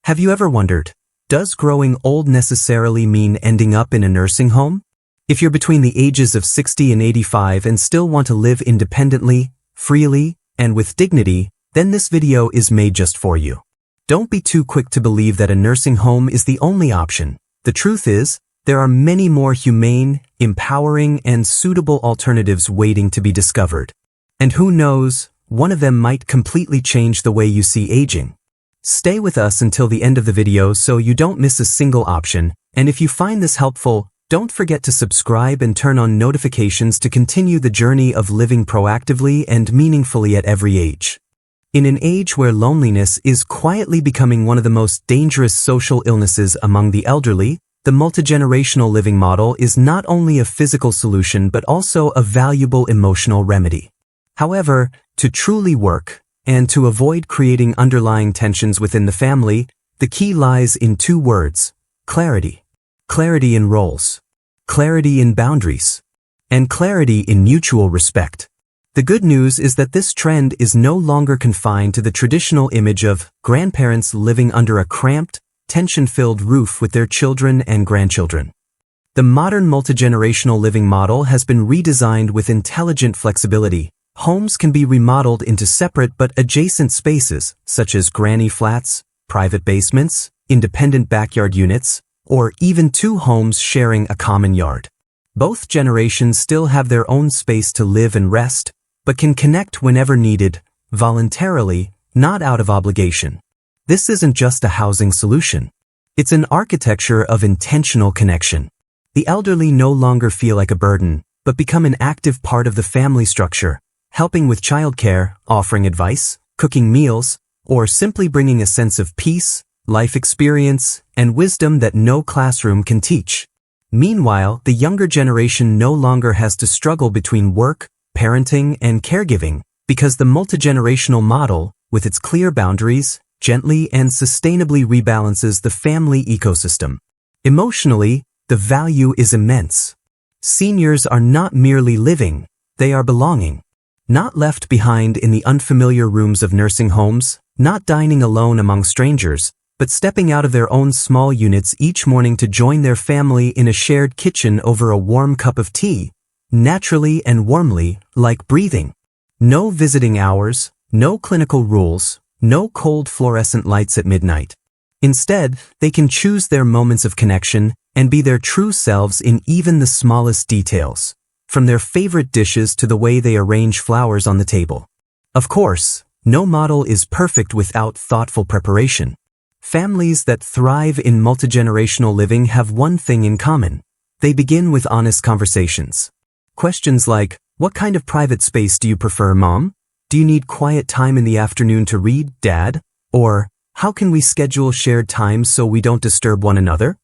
Have you ever wondered, does growing old necessarily mean ending up in a nursing home? If you're between the ages of 60 and 85 and still want to live independently, freely, and with dignity, then this video is made just for you. Don't be too quick to believe that a nursing home is the only option. The truth is, there are many more humane, empowering, and suitable alternatives waiting to be discovered. And who knows, one of them might completely change the way you see aging. Stay with us until the end of the video so you don't miss a single option, and if you find this helpful, don't forget to subscribe and turn on notifications to continue the journey of living proactively and meaningfully at every age. In an age where loneliness is quietly becoming one of the most dangerous social illnesses among the elderly, the multigenerational living model is not only a physical solution but also a valuable emotional remedy. However, to truly work, and to avoid creating underlying tensions within the family, the key lies in two words: clarity. Clarity in roles, clarity in boundaries, and clarity in mutual respect. The good news is that this trend is no longer confined to the traditional image of grandparents living under a cramped, tension-filled roof with their children and grandchildren. The modern multigenerational living model has been redesigned with intelligent flexibility. Homes can be remodeled into separate but adjacent spaces, such as granny flats, private basements, independent backyard units, or even two homes sharing a common yard. Both generations still have their own space to live and rest, but can connect whenever needed, voluntarily, not out of obligation. This isn't just a housing solution. It's an architecture of intentional connection. The elderly no longer feel like a burden, but become an active part of the family structure, helping with childcare, offering advice, cooking meals, or simply bringing a sense of peace, life experience, and wisdom that no classroom can teach. Meanwhile, the younger generation no longer has to struggle between work, parenting, and caregiving, because the multigenerational model, with its clear boundaries, gently and sustainably rebalances the family ecosystem. Emotionally, the value is immense. Seniors are not merely living, they are belonging. Not left behind in the unfamiliar rooms of nursing homes, not dining alone among strangers, but stepping out of their own small units each morning to join their family in a shared kitchen over a warm cup of tea, naturally and warmly, like breathing. No visiting hours, no clinical rules, no cold fluorescent lights at midnight. Instead, they can choose their moments of connection and be their true selves in even the smallest details, from their favorite dishes to the way they arrange flowers on the table. Of course, no model is perfect without thoughtful preparation. Families that thrive in multigenerational living have one thing in common. They begin with honest conversations. Questions like, what kind of private space do you prefer, Mom? Do you need quiet time in the afternoon to read, Dad? Or, how can we schedule shared time so we don't disturb one another?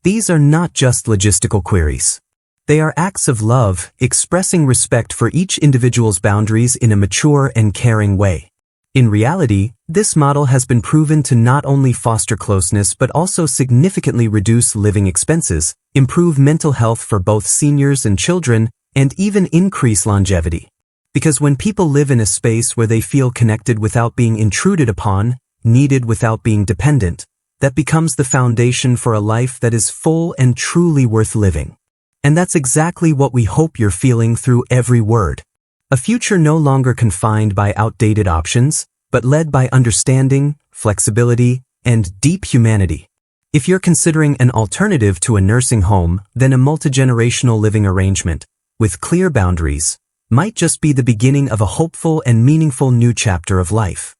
These are not just logistical queries. They are acts of love, expressing respect for each individual's boundaries in a mature and caring way. In reality, this model has been proven to not only foster closeness but also significantly reduce living expenses, improve mental health for both seniors and children, and even increase longevity. Because when people live in a space where they feel connected without being intruded upon, needed without being dependent, that becomes the foundation for a life that is full and truly worth living. And that's exactly what we hope you're feeling through every word. A future no longer confined by outdated options, but led by understanding, flexibility, and deep humanity. If you're considering an alternative to a nursing home, then a multigenerational living arrangement, with clear boundaries, might just be the beginning of a hopeful and meaningful new chapter of life.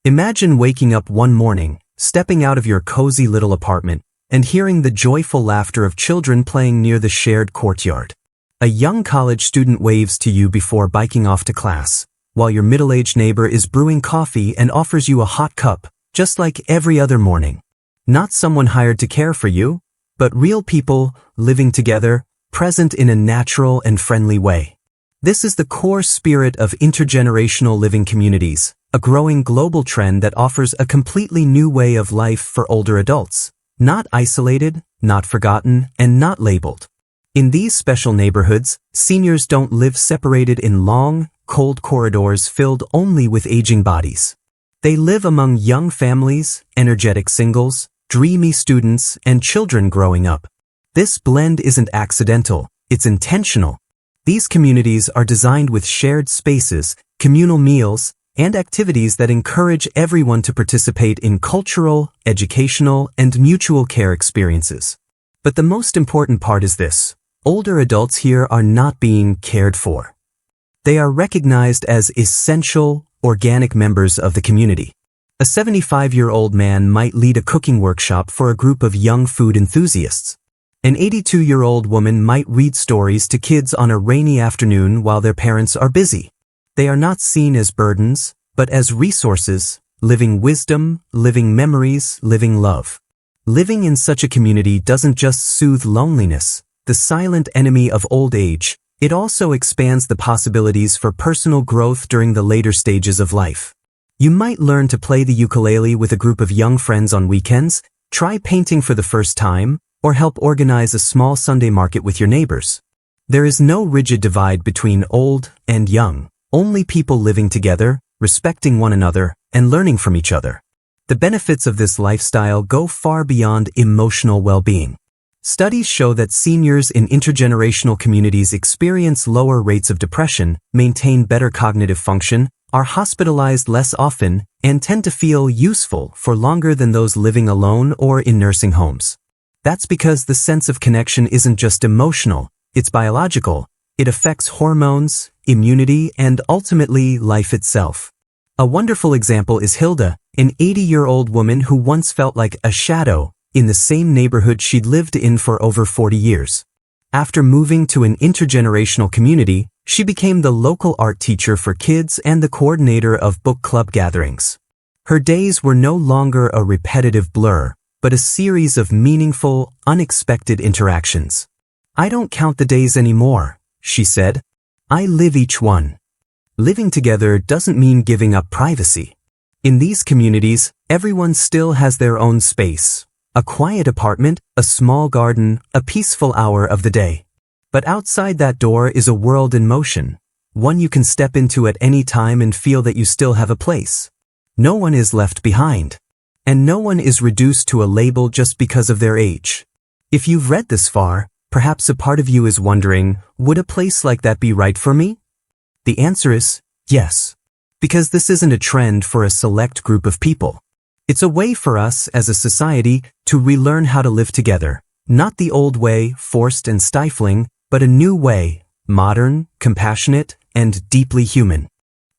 Imagine waking up one morning, stepping out of your cozy little apartment, and hearing the joyful laughter of children playing near the shared courtyard. A young college student waves to you before biking off to class, while your middle-aged neighbor is brewing coffee and offers you a hot cup, just like every other morning. Not someone hired to care for you, but real people, living together, present in a natural and friendly way. This is the core spirit of intergenerational living communities, a growing global trend that offers a completely new way of life for older adults. Not isolated, not forgotten, and not labeled. In these special neighborhoods, seniors don't live separated in long, cold corridors filled only with aging bodies. They live among young families, energetic singles, dreamy students, and children growing up. This blend isn't accidental, it's intentional. These communities are designed with shared spaces, communal meals, and activities that encourage everyone to participate in cultural, educational, and mutual care experiences. But the most important part is this: older adults here are not being cared for. They are recognized as essential, organic members of the community. A 75-year-old man might lead a cooking workshop for a group of young food enthusiasts. An 82-year-old woman might read stories to kids on a rainy afternoon while their parents are busy. They are not seen as burdens, but as resources, living wisdom, living memories, living love. Living in such a community doesn't just soothe loneliness, the silent enemy of old age, it also expands the possibilities for personal growth during the later stages of life. You might learn to play the ukulele with a group of young friends on weekends, try painting for the first time, or help organize a small Sunday market with your neighbors. There is no rigid divide between old and young, only people living together, respecting one another, and learning from each other. The benefits of this lifestyle go far beyond emotional well-being. Studies show that seniors in intergenerational communities experience lower rates of depression, maintain better cognitive function, are hospitalized less often, and tend to feel useful for longer than those living alone or in nursing homes. That's because the sense of connection isn't just emotional, it's biological. It affects hormones, immunity, and ultimately life itself. A wonderful example is Hilda, an 80-year-old woman who once felt like a shadow in the same neighborhood she'd lived in for over 40 years. After moving to an intergenerational community, she became the local art teacher for kids and the coordinator of book club gatherings. Her days were no longer a repetitive blur, but a series of meaningful, unexpected interactions. "I don't count the days anymore," she said. "I live each one." Living together doesn't mean giving up privacy. In these communities, everyone still has their own space. A quiet apartment, a small garden, a peaceful hour of the day. But outside that door is a world in motion, one you can step into at any time and feel that you still have a place. No one is left behind. And no one is reduced to a label just because of their age. If you've read this far, perhaps a part of you is wondering, would a place like that be right for me? The answer is yes. Because this isn't a trend for a select group of people. It's a way for us as a society to relearn how to live together. Not the old way, forced and stifling, but a new way, modern, compassionate, and deeply human.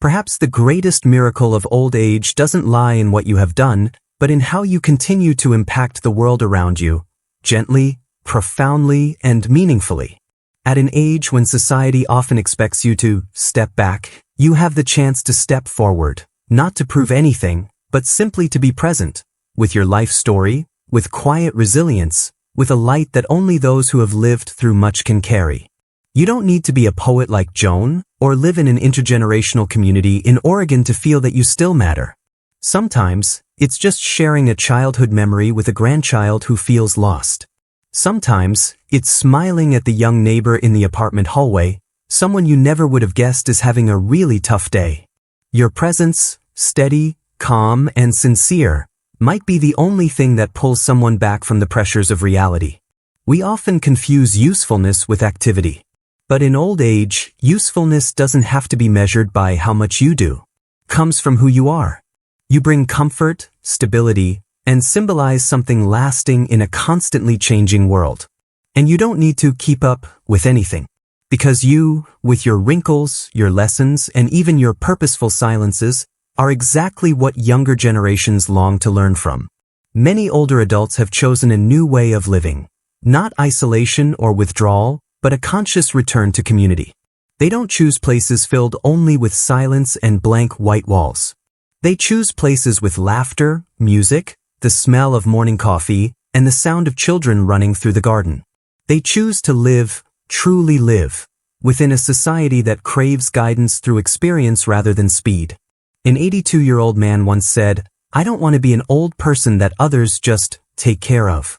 Perhaps the greatest miracle of old age doesn't lie in what you have done, but in how you continue to impact the world around you, gently, profoundly, and meaningfully. At an age when society often expects you to step back, you have the chance to step forward, not to prove anything, but simply to be present, with your life story, with quiet resilience, with a light that only those who have lived through much can carry. You don't need to be a poet like Joan, or live in an intergenerational community in Oregon to feel that you still matter. Sometimes, it's just sharing a childhood memory with a grandchild who feels lost. Sometimes, it's smiling at the young neighbor in the apartment hallway, someone you never would have guessed is having a really tough day. Your presence, steady, calm, and sincere, might be the only thing that pulls someone back from the pressures of reality. We often confuse usefulness with activity. But in old age, usefulness doesn't have to be measured by how much you do. It comes from who you are. You bring comfort, stability, and symbolize something lasting in a constantly changing world. And you don't need to keep up with anything. Because you, with your wrinkles, your lessons, and even your purposeful silences, are exactly what younger generations long to learn from. Many older adults have chosen a new way of living. Not isolation or withdrawal, but a conscious return to community. They don't choose places filled only with silence and blank white walls. They choose places with laughter, music, the smell of morning coffee, and the sound of children running through the garden. They choose to live, truly live, within a society that craves guidance through experience rather than speed. An 82-year-old man once said, "I don't want to be an old person that others just take care of.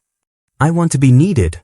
I want to be needed."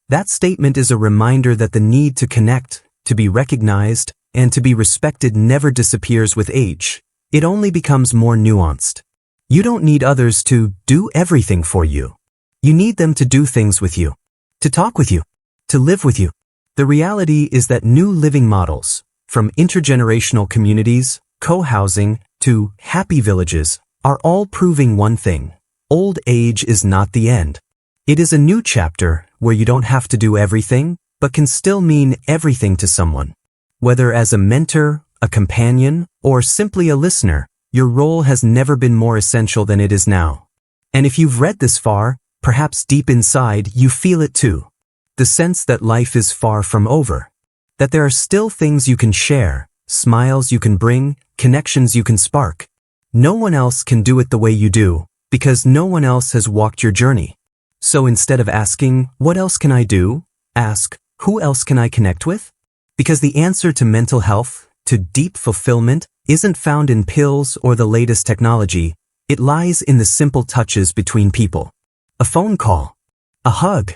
That statement is a reminder that the need to connect, to be recognized, and to be respected never disappears with age. it only becomes more nuanced. You don't need others to do everything for you. You need them to do things with you, to talk with you, to live with you. The reality is that new living models, from intergenerational communities, co-housing, to happy villages, are all proving one thing: old age is not the end. It is a new chapter where you don't have to do everything, but can still mean everything to someone. Whether as a mentor, a companion, or simply a listener, your role has never been more essential than it is now. And if you've read this far, perhaps deep inside you feel it too. The sense that life is far from over. That there are still things you can share, smiles you can bring, connections you can spark. No one else can do it the way you do, because no one else has walked your journey. So instead of asking, what else can I do? Ask, who else can I connect with? Because the answer to mental health, to deep fulfillment, isn't found in pills or the latest technology. It lies in the simple touches between people. A phone call, a hug,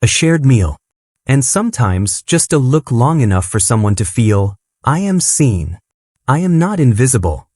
a shared meal, and sometimes just a look long enough for someone to feel, I am seen. I am not invisible.